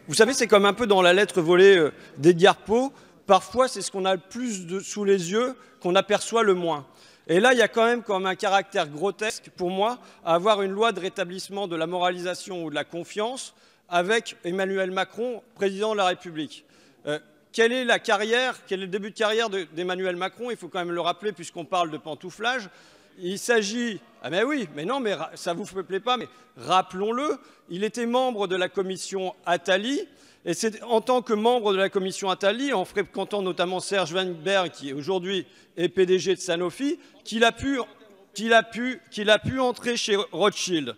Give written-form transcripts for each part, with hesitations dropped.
Vous savez, c'est comme un peu dans la lettre volée d'Edgar Poe. Parfois, c'est ce qu'on a le plus sous les yeux qu'on aperçoit le moins. Et là, il y a quand même comme un caractère grotesque, pour moi, à avoir une loi de rétablissement de la moralisation ou de la confiance avec Emmanuel Macron, président de la République. Quelle est la carrière, quel est le début de carrière d'Emmanuel Macron? Il faut quand même le rappeler puisqu'on parle de pantouflage. Il s'agit... Ah ben oui, mais non, mais ça ne vous plaît pas, mais rappelons-le, il était membre de la commission Attali, et c'est en tant que membre de la commission Attali, en fréquentant notamment Serge Weinberg, qui aujourd'hui est PDG de Sanofi, qu'il a pu entrer chez Rothschild.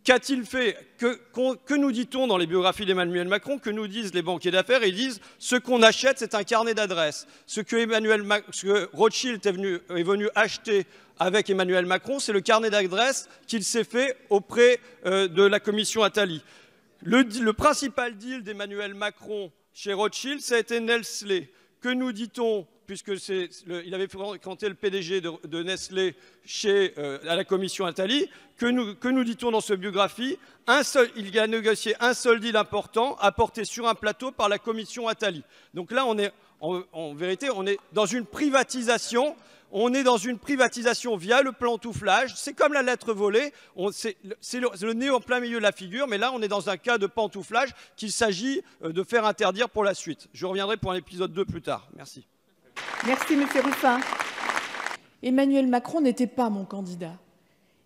Qu'a-t-il fait? Que nous dit-on dans les biographies d'Emmanuel Macron? Que nous disent les banquiers d'affaires? Ils disent ce qu'on achète, c'est un carnet d'adresses. Ce que Rothschild est venu acheter avec Emmanuel Macron, c'est le carnet d'adresses qu'il s'est fait auprès de la commission Attali. Le principal deal d'Emmanuel Macron chez Rothschild, ça a été Nestlé. Que nous dit-on, puisqu'il avait fréquenté le PDG de Nestlé à la commission Attali, que nous dit-on dans cette biographie? Il a négocié un seul deal important apporté sur un plateau par la commission Attali. Donc là, en vérité, on est dans une privatisation. On est dans une privatisation via le pantouflage. C'est comme la lettre volée. C'est le nez en plein milieu de la figure. Mais là, on est dans un cas de pantouflage qu'il s'agit de faire interdire pour la suite. Je reviendrai pour un épisode 2 plus tard. Merci. Merci, M. Ruffin. Emmanuel Macron n'était pas mon candidat.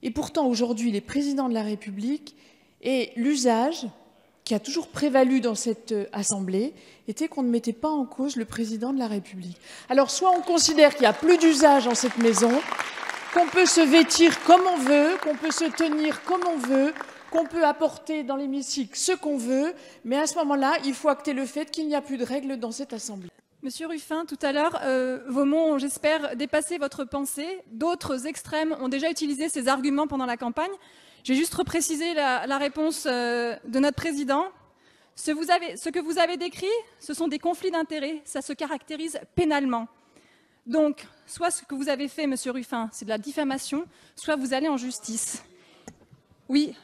Et pourtant, aujourd'hui, il est président de la République. Et l'usage qui a toujours prévalu dans cette Assemblée était qu'on ne mettait pas en cause le président de la République. Alors, soit on considère qu'il n'y a plus d'usage dans cette maison, qu'on peut se vêtir comme on veut, qu'on peut se tenir comme on veut, qu'on peut apporter dans l'hémicycle ce qu'on veut, mais à ce moment-là, il faut acter le fait qu'il n'y a plus de règles dans cette Assemblée. Monsieur Ruffin, tout à l'heure, vos mots ont, j'espère, dépassé votre pensée. D'autres extrêmes ont déjà utilisé ces arguments pendant la campagne. Je vais juste repréciser la réponse de notre président. Ce que vous avez décrit, ce sont des conflits d'intérêts. Ça se caractérise pénalement. Donc, soit ce que vous avez fait, monsieur Ruffin, c'est de la diffamation, soit vous allez en justice. Oui,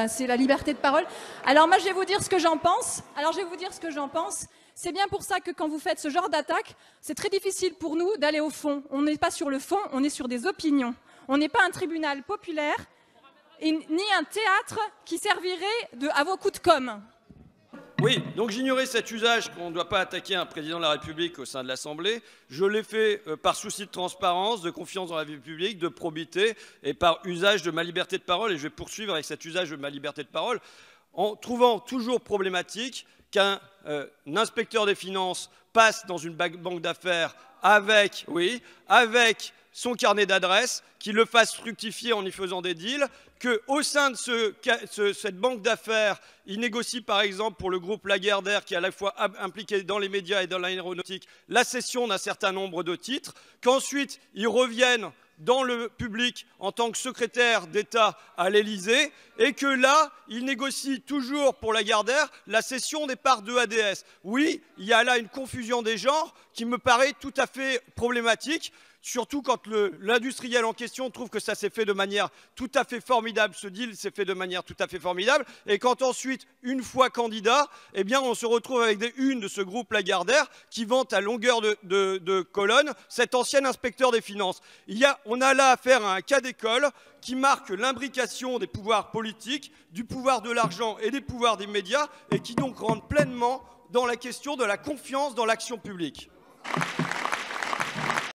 c'est la liberté de parole. Alors moi, je vais vous dire ce que j'en pense. C'est bien pour ça que quand vous faites ce genre d'attaque, c'est très difficile pour nous d'aller au fond. On n'est pas sur le fond, on est sur des opinions. On n'est pas un tribunal populaire, ni un théâtre qui servirait à vos coups de com'. Oui, donc j'ignorais cet usage qu'on ne doit pas attaquer un président de la République au sein de l'Assemblée. Je l'ai fait par souci de transparence, de confiance dans la vie publique, de probité et par usage de ma liberté de parole. Et je vais poursuivre avec cet usage de ma liberté de parole en trouvant toujours problématique qu'un inspecteur des finances passe dans une banque d'affaires avec son carnet d'adresses, qu'il le fasse fructifier en y faisant des deals, qu'au sein de cette banque d'affaires, il négocie par exemple pour le groupe Lagardère, qui est à la fois impliqué dans les médias et dans l'aéronautique, la cession d'un certain nombre de titres, qu'ensuite ils reviennent dans le public en tant que secrétaire d'État à l'Élysée, et que là, il négocie toujours pour Lagardère la cession des parts de ADS. Oui, il y a là une confusion des genres qui me paraît tout à fait problématique, surtout quand l'industriel en question trouve que ça s'est fait de manière tout à fait formidable, ce deal s'est fait de manière tout à fait formidable, et quand ensuite, une fois candidat, eh bien, on se retrouve avec des unes de ce groupe Lagardère qui vante à longueur de colonne cet ancien inspecteur des finances. On a là affaire à un cas d'école qui marque l'imbrication des pouvoirs politiques, du pouvoir de l'argent et des pouvoirs des médias, et qui donc rentre pleinement dans la question de la confiance dans l'action publique.